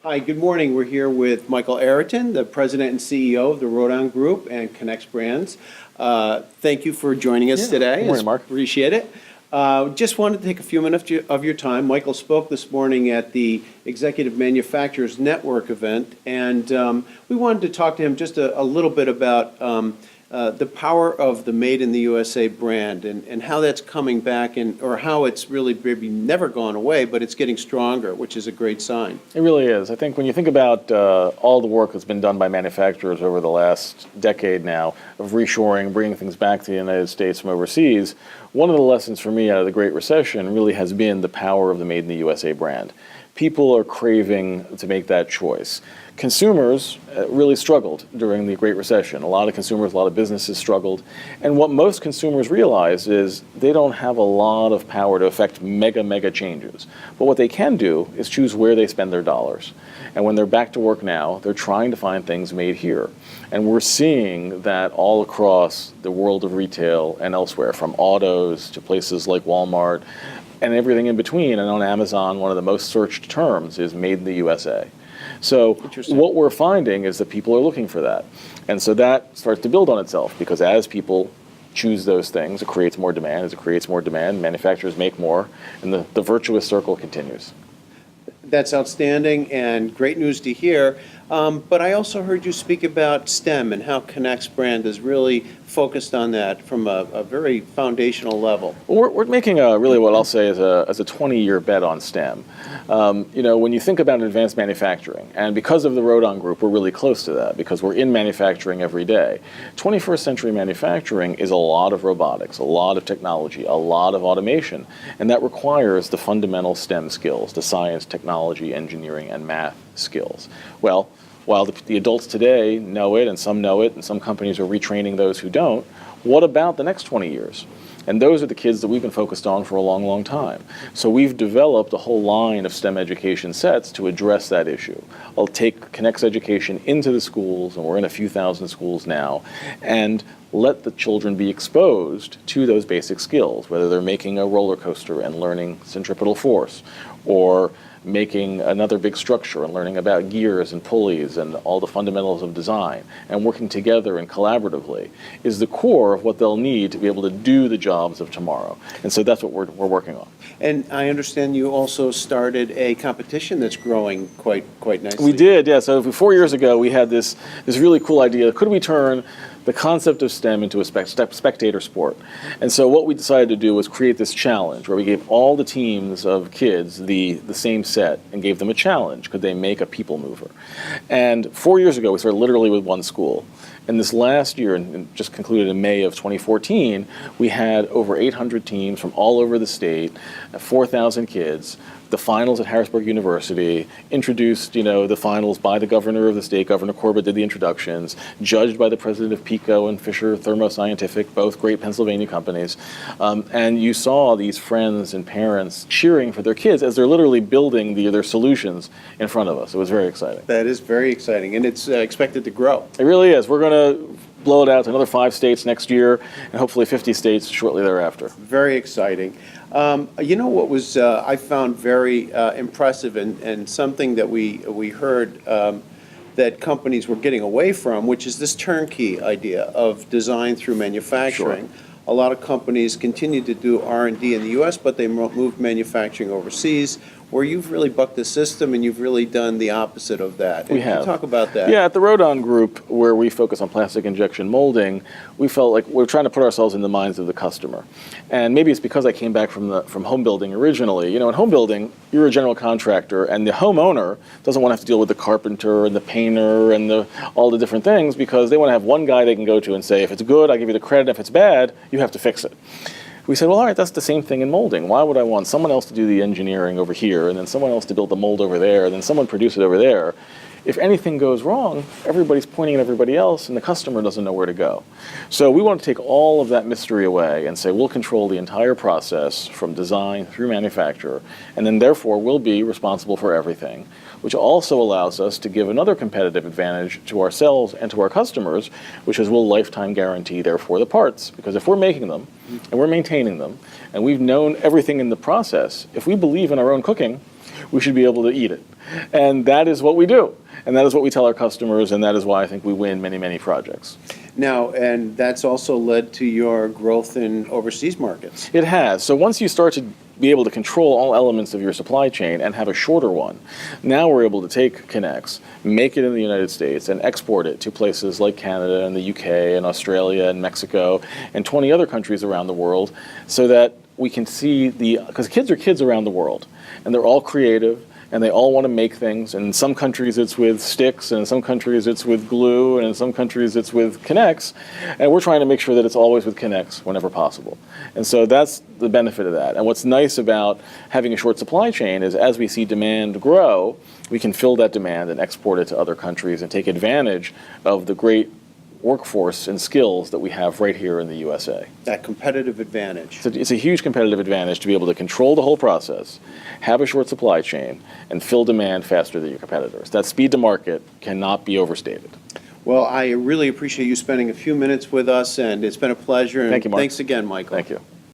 Hi, good morning. We're here with Michael Araten, the president and CEO of the Rodon Group and Connects Brands. Thank you for joining us today. Good morning, Mark. Appreciate it. Just wanted to take a few minutes of your time. Michael spoke this morning at the Executive Manufacturers Network event, and we wanted to talk to him just a little bit about the power of the Made in the USA brand and how that's coming back, or how it's really maybe never gone away, but it's getting stronger, which is a great sign. It really is. I think when you think about all the work that's been done by manufacturers over the last decade now of reshoring, bringing things back to the United States from overseas, one of the lessons for me out of the Great Recession really has been the power of the Made in the USA brand. People are craving to make that choice. Consumers really struggled during the Great Recession. A lot of consumers, a lot of businesses struggled. And what most consumers realize is they don't have a lot of power to affect mega changes. But what they can do is choose where they spend their dollars. And when they're back to work now, they're trying to find things made here. And we're seeing that all across the world of retail and elsewhere, from autos to places like Walmart and everything in between. And on Amazon, one of the most searched terms is Made in the USA. So what we're finding is that people are looking for that. And so that starts to build on itself, because as people choose those things, it creates more demand. As it creates more demand, manufacturers make more, and the virtuous circle continues. That's outstanding and great news to hear. But I also heard you speak about STEM and how Connects brand is really focused on that from a very foundational level. Well, we're making really what I'll say is a 20-year bet on STEM. When you think about advanced manufacturing, and because of the Rodon Group, we're really close to that because we're in manufacturing every day. 21st century manufacturing is a lot of robotics, a lot of technology, a lot of automation, and that requires the fundamental STEM skills, the science, technology, engineering, and math skills. Well, while the adults today know it, and some companies are retraining those who don't, what about the next 20 years? And those are the kids that we've been focused on for a long time. So we've developed a whole line of STEM education sets to address that issue. I'll take Connects education into the schools, and we're in a few thousand schools now, and let the children be exposed to those basic skills, whether they're making a roller coaster and learning centripetal force, or making another big structure and learning about gears and pulleys and all the fundamentals of design, and working together and collaboratively is the core of what they'll need to be able to do the jobs of tomorrow. And so that's what we're working on. And I understand you also started a competition that's growing quite nicely. We did, yeah. So 4 years ago, we had this really cool idea. Could we turn the concept of STEM into a spectator sport? And so what we decided to do was create this challenge where we gave all the teams of kids the same set and gave them a challenge. Could they make a people mover? And 4 years ago, we started literally with one school. And this last year, and just concluded in May of 2014, we had over 800 teams from all over the state, 4,000 kids. The finals at Harrisburg University, introduced, the finals by the governor of the state. Governor Corbett did the introductions, judged by the president of PECO and Fisher Thermo Scientific, both great Pennsylvania companies. And you saw these friends and parents cheering for their kids as they're literally building their solutions in front of us. It was very exciting. That is very exciting, and it's expected to grow. It really is. We're going to blow it out to another 5 states next year, and hopefully 50 states shortly thereafter. Very exciting. What was I found very impressive, and something that we heard that companies were getting away from, which is this turnkey idea of design through manufacturing. Sure. A lot of companies continue to do R&D in the U.S., but they moved manufacturing overseas, where you've really bucked the system and you've really done the opposite of that. We have. Can you talk about that? Yeah, at the Rodon Group, where we focus on plastic injection molding, we felt like we're trying to put ourselves in the minds of the customer. And maybe it's because I came back from home building originally. In home building, you're a general contractor, and the homeowner doesn't want to have to deal with the carpenter and the painter and all the different things, because they want to have one guy they can go to and say, if it's good, I give you the credit. If it's bad, you have to fix it. We said, well, all right, that's the same thing in molding. Why would I want someone else to do the engineering over here, and then someone else to build the mold over there, and then someone produce it over there? If anything goes wrong, everybody's pointing at everybody else, and the customer doesn't know where to go. So we want to take all of that mystery away and say we'll control the entire process from design through manufacture, and then therefore we'll be responsible for everything, which also allows us to give another competitive advantage to ourselves and to our customers, which is we'll lifetime guarantee, therefore, the parts. Because if we're making them, and we're maintaining them, and we've known everything in the process, if we believe in our own cooking, we should be able to eat it. And that is what we do. And that is what we tell our customers, and that is why I think we win many, many projects. Now, and that's also led to your growth in overseas markets. It has. So once you start to be able to control all elements of your supply chain and have a shorter one, now we're able to take NEX, make it in the United States, and export it to places like Canada and the UK and Australia and Mexico and 20 other countries around the world, so that we can see because kids are kids around the world, and they're all creative, and they all want to make things. And in some countries it's with sticks, and in some countries it's with glue, and in some countries it's with NEX. And we're trying to make sure that it's always with NEX whenever possible. And so that's the benefit of that. And what's nice about having a short supply chain is as we see demand grow, we can fill that demand and export it to other countries and take advantage of the great workforce and skills that we have right here in the USA. That competitive advantage. It's a huge competitive advantage to be able to control the whole process, have a short supply chain, and fill demand faster than your competitors. That speed to market cannot be overstated. Well, I really appreciate you spending a few minutes with us, and it's been a pleasure. And Thank you, Mark. Thanks again, Michael. Thank you.